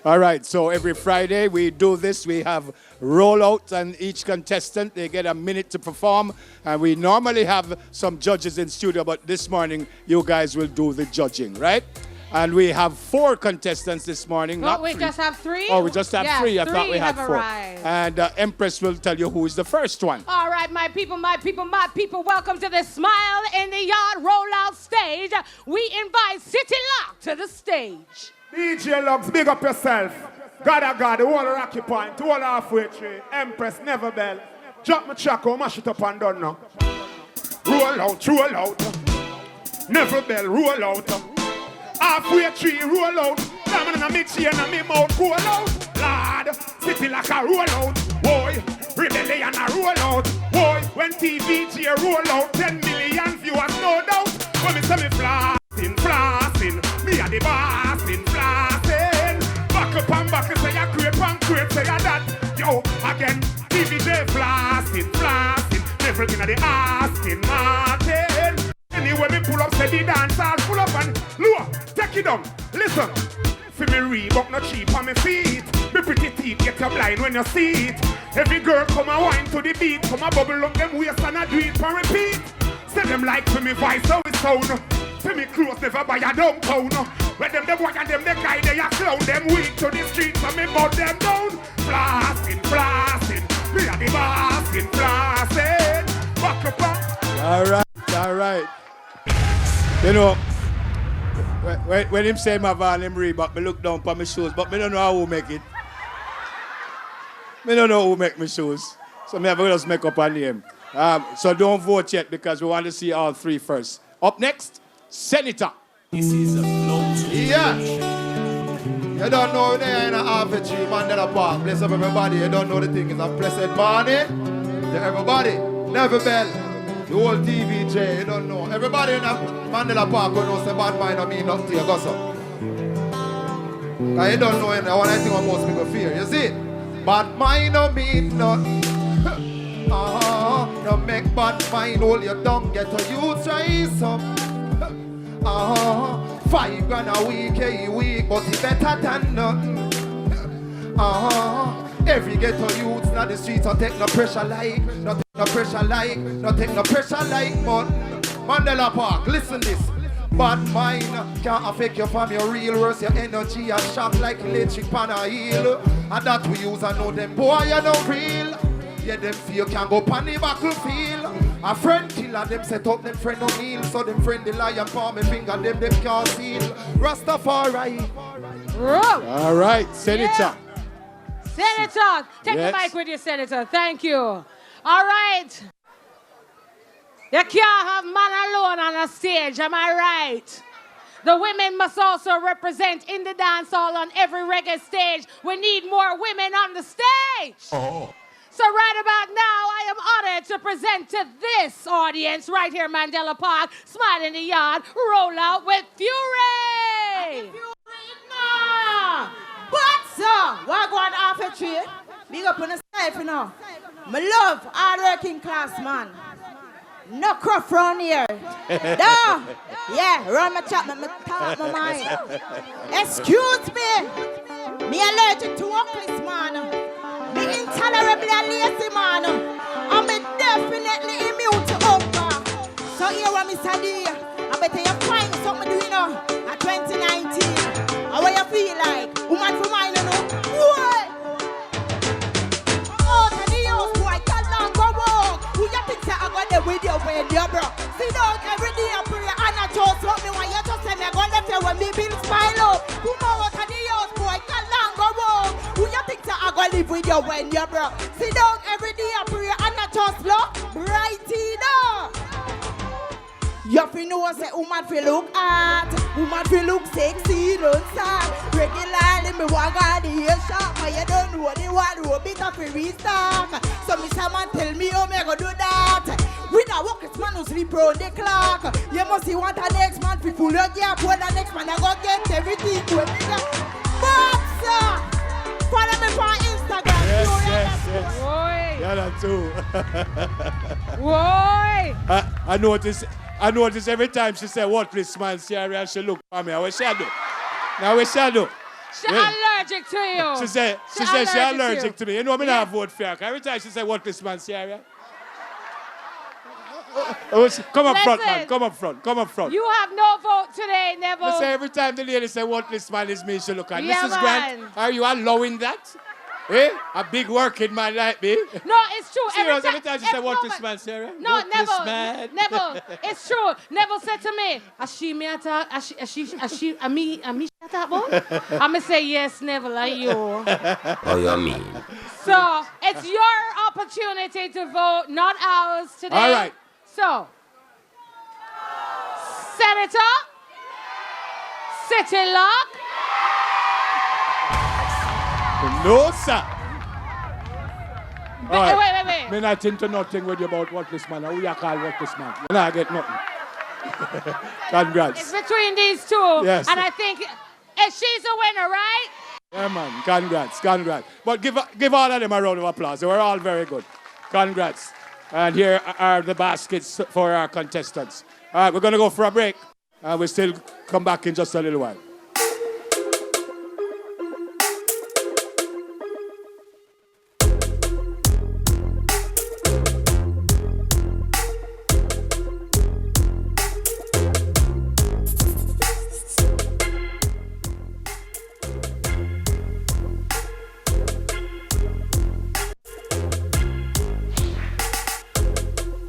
All right, so every Friday we do this. We have rollout, and each contestant, they get a minute to perform. And we normally have some judges in studio, but this morning you guys will do the judging, right? And we have 4 contestants this morning. Oh, not we 3. just have 3? Oh, we just have 3. I thought we had 4. Arrived. And Empress will tell you who is the first one. All right, my people, welcome to the Smile in the Yard rollout stage. We invite City Lock to the stage. DJ Lux, big up yourself. God, the whole Rocky Point, the whole halfway tree, Empress, Never Bell. Drop my chaco, mash it up and done now. Roll out, Never Bell, roll out. Halfway tree, roll out. Diamond in a mix here and me mouth, roll out. Lord, City like a roll out. Boy, Rebellion a roll out. Boy, when TVJ roll out, 10 million viewers, no doubt. When me say me flossing, me a the boss in flossing. Back up and back, say a crate, say a that. Yo, again, TVJ flossing, never in the asking, Martin. Anyway, me pull up, say the dance, I'll pull up and lower, take it down. Listen, for me Reebok no cheap on me feet. Me pretty teeth get you blind when you see it. Every girl come and wine to the beat, come and bubble up them waist and I do it for repeat. Say them like for me voice, how it sound. For me clothes never buy a downtown. When them the boy and them the guy, they a clown. Them weak to the streets and me mud them down. Blasting, me a the boss in blasting. Back up. All right. You know, when him say my van, him Reebok, me look down for my shoes, but me don't know how who make it. Me don't know who make my shoes. So me have to just make up a name. So don't vote yet because we want to see all 3 first. Up next, Senator. This is a float. Yeah. You don't know there in a half a tree, Mandela Park. Bless up everybody. You don't know the thing is a blessed morning. To everybody. Never Bell. The whole TVJ, you don't know. Everybody in a Mandela Park who knows the bad mind of me not to you, go so. You don't know it. I want to think what most people fear. You see? Bad mind don't mean nothing. You make bad mind all you don't get to you try some. 5 grand a week, but it's better than nothing. Every ghetto youths in the streets don't take no pressure like, not take no pressure like, but Mandela Park, listen this. Bad mind can't affect you from your real worst, your energy a shock like electric pan a heel. And that we use and know them boy you know real. Yeah, them fear can go pan the battlefield. A friend killer, them set up them friend O'Neal. So them friend the lion palm me finger, them can't seal. Rastafari. All right, Senator. Yeah. Senator, take the mic with you, Senator. Thank you. All right. You can't have man alone on a stage, am I right? The women must also represent in the dance hall on every reggae stage. We need more women on the stage. Oh. So right about now, I am honored to present to this audience right here, Mandela Park, Smile in the Yard, roll out with Fury. But sir, we're going off a tree. Big up on the side, you know. My love, hard-working class man. No cruff round here. No. Yeah, run my chat, me talk my mind. Excuse me. Me allergic to workless man. Me intolerably a lazy man. I'm definitely immune to hunger. So here what me say, I better you find something to do, you know, at 2019. How you feel like? Woman for mine, you know? What? Oh, to the house, boy, tell them go walk. Who you think I got there with you when you're broke? Sit down every day and pray and I just want me when you just say me I go left you when me build smile up. Tomorrow to the house, boy, tell them go walk. Who you think I go live with you when you're broke? Sit down every day and pray and I just look brighty now. You feel know say woman feel look hot, woman feel look sexy, don't start. Regularly me walk on the hair shop, but you don't know the one who bit of a restock. So me someone tell me how me go do that. With a workers man who sleep round the clock. You must see what the next man fi full your gap, when the next man I go get everything with me. But sir, follow me on Instagram. Yes. Boy. Yeah, that too. Boy. I notice every time she say, what, please, man, Sierra, she look for me. I wish I do. Now, we shall do. She's allergic to you. She said she's allergic to me. You know me not vote for her. Every time she say what this man say, yeah? Come up front, man. Come up front. Come up front. You have no vote today, Neville. I say every time the lady say what this man is me, she look at. Yeah, Mrs. man. Grant, are you allowing that? Eh? A big working man like me? No, it's true. Every time she say what this man, Sarah? No, what Neville. This man? Neville, it's true. Neville said to me, "As she me attack, as she, a me attack, boy." I'ma say yes, Neville, are you? Oh, you mean? So it's your opportunity to vote, not ours today. All right. So, Senator, City Lock. No, sir. All right. Wait. Me not into nothing with you about what this man. Who you call what this man? You not get nothing. Congrats. It's between these two. Yes. And I think she's a winner, right? Yeah, man. Congrats. But give all of them a round of applause. They were all very good. Congrats. And here are the baskets for our contestants. All right, we're going to go for a break. And we'll still come back in just a little while.